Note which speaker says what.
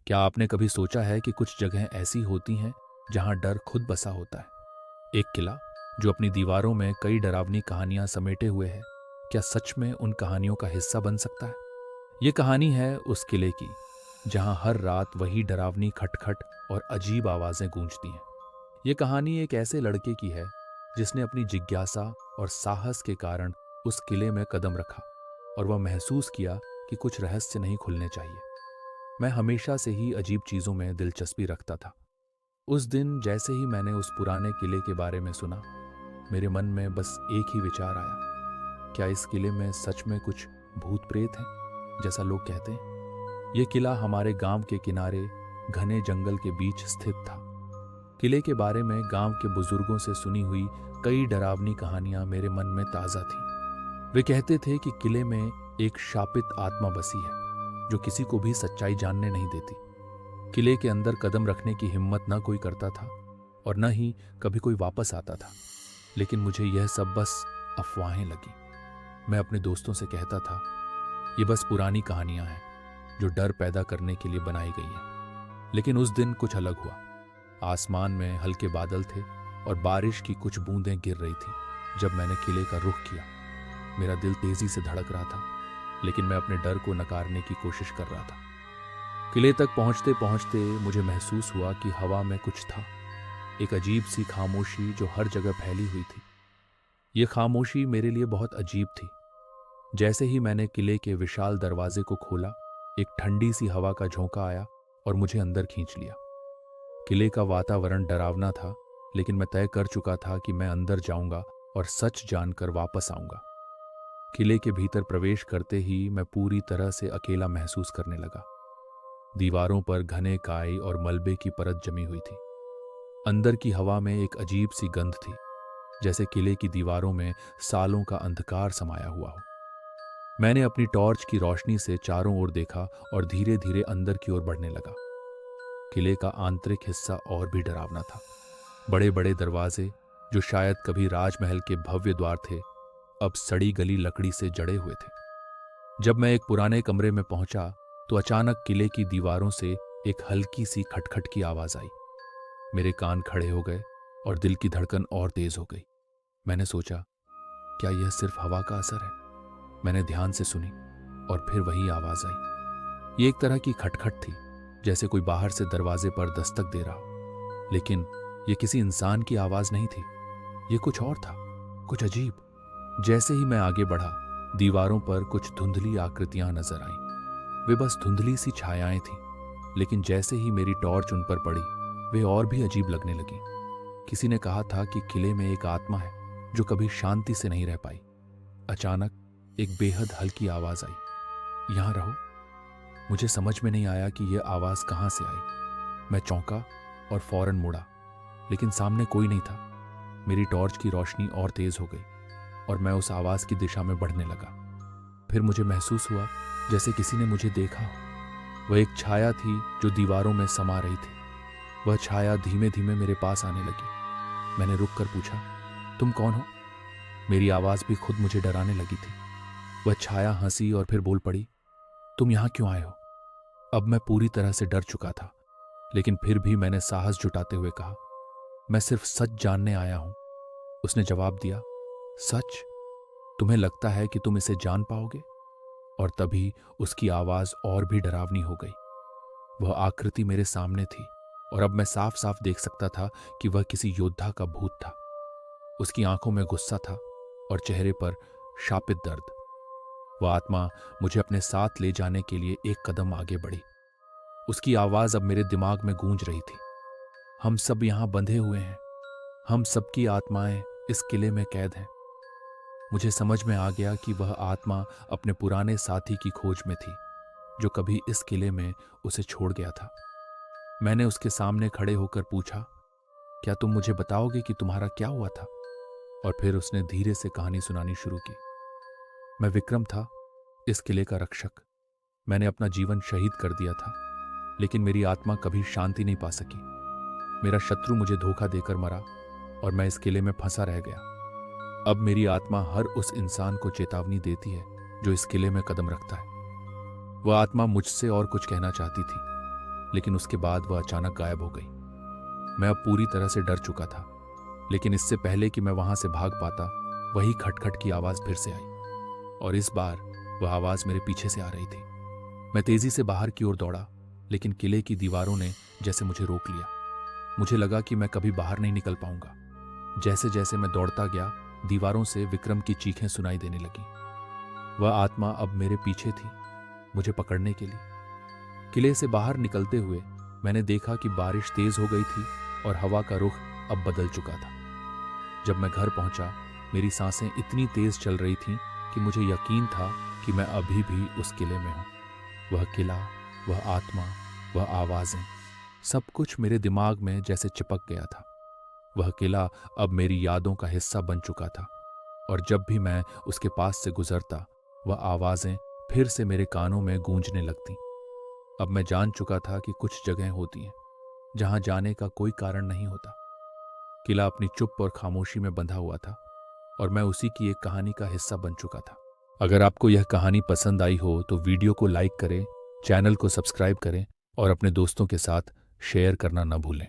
Speaker 1: क्या आपने कभी सोचा है कि कुछ जगहें ऐसी होती हैं जहां डर खुद बसा होता है? एक किला जो अपनी दीवारों में कई डरावनी कहानियां समेटे हुए है, क्या सच में उन कहानियों का हिस्सा बन सकता है? ये कहानी है उस किले की जहां हर रात वही डरावनी खटखट और अजीब आवाजें गूंजती हैं। ये कहानी एक ऐसे लड़के की है जिसने अपनी जिज्ञासा और साहस के कारण उस किले में कदम रखा और वह महसूस किया कि कुछ रहस्य नहीं खुलने चाहिए। मैं हमेशा से ही अजीब चीजों में दिलचस्पी रखता था। उस दिन जैसे ही मैंने उस पुराने किले के बारे में सुना, मेरे मन में बस एक ही विचार आया, क्या इस किले में सच में कुछ भूत प्रेत हैं जैसा लोग कहते हैं? यह किला हमारे गांव के किनारे घने जंगल के बीच स्थित था। किले के बारे में गांव के बुजुर्गों से सुनी हुई कई डरावनी कहानियां मेरे मन में ताजा थीं। वे कहते थे कि किले में एक शापित आत्मा बसी है जो किसी को भी सच्चाई जानने नहीं देती। किले के अंदर कदम रखने की हिम्मत न कोई करता था और न ही कभी कोई वापस आता था। लेकिन मुझे यह सब बस अफवाहें लगी। मैं अपने दोस्तों से कहता था, ये बस पुरानी कहानियां हैं जो डर पैदा करने के लिए बनाई गई हैं। लेकिन उस दिन कुछ अलग हुआ। आसमान में हल्के बादल थे और बारिश की कुछ बूंदें गिर रही थी। जब मैंने किले का रुख किया, मेरा दिल तेजी से धड़क रहा था, लेकिन मैं अपने डर को नकारने की कोशिश कर रहा था। किले तक पहुंचते पहुंचते मुझे महसूस हुआ कि हवा में कुछ था, एक अजीब सी खामोशी जो हर जगह फैली हुई थी। यह खामोशी मेरे लिए बहुत अजीब थी। जैसे ही मैंने किले के विशाल दरवाजे को खोला, एक ठंडी सी हवा का झोंका आया और मुझे अंदर खींच लिया। किले का वातावरण डरावना था, लेकिन मैं तय कर चुका था कि मैं अंदर जाऊंगा और सच जानकर वापस आऊंगा। किले के भीतर प्रवेश करते ही मैं पूरी तरह से अकेला महसूस करने लगा। दीवारों पर घने काई और मलबे की परत जमी हुई थी। अंदर की हवा में एक अजीब सी गंध थी, जैसे किले की दीवारों में सालों का अंधकार समाया हुआ हो। मैंने अपनी टॉर्च की रोशनी से चारों ओर देखा और धीरे धीरे अंदर की ओर बढ़ने लगा। किले का आंतरिक हिस्सा और भी डरावना था। बड़े बड़े दरवाजे, जो शायद कभी राजमहल के भव्य द्वार थे, अब सड़ी गली लकड़ी से जड़े हुए थे। जब मैं एक पुराने कमरे में पहुंचा तो अचानक किले की दीवारों से एक हल्की सी खटखट की आवाज आई। मेरे कान खड़े हो गए और दिल की धड़कन और तेज हो गई। मैंने सोचा, क्या यह सिर्फ हवा का असर है? मैंने ध्यान से सुनी और फिर वही आवाज आई। ये एक तरह की खटखट थी, जैसे कोई बाहर से दरवाजे पर दस्तक दे रहा हो। लेकिन यह किसी इंसान की आवाज नहीं थी, यह कुछ और था, कुछ अजीब। जैसे ही मैं आगे बढ़ा, दीवारों पर कुछ धुंधली आकृतियां नजर आईं। वे बस धुंधली सी छायाएं थीं, लेकिन जैसे ही मेरी टॉर्च उन पर पड़ी, वे और भी अजीब लगने लगी। किसी ने कहा था कि किले में एक आत्मा है जो कभी शांति से नहीं रह पाई। अचानक एक बेहद हल्की आवाज आई, यहां रहो। मुझे समझ में नहीं आया कि यह आवाज कहां से आई। मैं चौंका और फौरन मुड़ा, लेकिन सामने कोई नहीं था। मेरी टॉर्च की रोशनी और तेज हो गई और मैं उस आवाज की दिशा में बढ़ने लगा। फिर मुझे महसूस हुआ जैसे किसी ने मुझे देखा हो। वह एक छाया थी जो दीवारों में समा रही थी। वह छाया धीमे धीमे मेरे पास आने लगी। मैंने रुक कर पूछा, तुम कौन हो? मेरी आवाज भी खुद मुझे डराने लगी थी। वह छाया हंसी और फिर बोल पड़ी, तुम यहां क्यों आए हो? अब मैं पूरी तरह से डर चुका था, लेकिन फिर भी मैंने साहस जुटाते हुए कहा, मैं सिर्फ सच जानने आया हूं। उसने जवाब दिया, सच? तुम्हें लगता है कि तुम इसे जान पाओगे? और तभी उसकी आवाज और भी डरावनी हो गई। वह आकृति मेरे सामने थी और अब मैं साफ साफ देख सकता था कि वह किसी योद्धा का भूत था। उसकी आंखों में गुस्सा था और चेहरे पर शापित दर्द। वह आत्मा मुझे अपने साथ ले जाने के लिए एक कदम आगे बढ़ी। उसकी आवाज अब मेरे दिमाग में गूंज रही थी, हम सब यहां बंधे हुए हैं, हम सबकी आत्माएं इस किले में कैद हैं। मुझे समझ में आ गया कि वह आत्मा अपने पुराने साथी की खोज में थी, जो कभी इस किले में उसे छोड़ गया था। मैंने उसके सामने खड़े होकर पूछा, क्या तुम मुझे बताओगे कि तुम्हारा क्या हुआ था? और फिर उसने धीरे से कहानी सुनानी शुरू की। मैं विक्रम था, इस किले का रक्षक। मैंने अपना जीवन शहीद कर दिया था, लेकिन मेरी आत्मा कभी शांति नहीं पा सकी। मेरा शत्रु मुझे धोखा देकर मरा और मैं इस किले में फंसा रह गया। अब मेरी आत्मा हर उस इंसान को चेतावनी देती है जो इस किले में कदम रखता है। वह आत्मा मुझसे और कुछ कहना चाहती थी, लेकिन उसके बाद वह अचानक गायब हो गई। मैं अब पूरी तरह से डर चुका था, लेकिन इससे पहले कि मैं वहां से भाग पाता, वही खटखट की आवाज फिर से आई और इस बार वह आवाज मेरे पीछे से आ रही थी। मैं तेजी से बाहर की ओर दौड़ा, लेकिन किले की दीवारों ने जैसे मुझे रोक लिया। मुझे लगा कि मैं कभी बाहर नहीं निकल पाऊंगा। जैसे जैसे मैं दौड़ता गया, दीवारों से विक्रम की चीखें सुनाई देने लगी। वह आत्मा अब मेरे पीछे थी, मुझे पकड़ने के लिए। किले से बाहर निकलते हुए मैंने देखा कि बारिश तेज हो गई थी और हवा का रुख अब बदल चुका था। जब मैं घर पहुंचा, मेरी सांसें इतनी तेज चल रही थीं कि मुझे यकीन था कि मैं अभी भी उस किले में हूं। वह किला, वह आत्मा, वह आवाजें, सब कुछ मेरे दिमाग में जैसे चिपक गया था। वह किला अब मेरी यादों का हिस्सा बन चुका था और जब भी मैं उसके पास से गुजरता, वह आवाजें फिर से मेरे कानों में गूंजने लगती। अब मैं जान चुका था कि कुछ जगहें होती हैं जहां जाने का कोई कारण नहीं होता। किला अपनी चुप और खामोशी में बंधा हुआ था और मैं उसी की एक कहानी का हिस्सा बन चुका था। अगर आपको यह कहानी पसंद आई हो तो वीडियो को लाइक करें, चैनल को सब्सक्राइब करें और अपने दोस्तों के साथ शेयर करना न भूलें।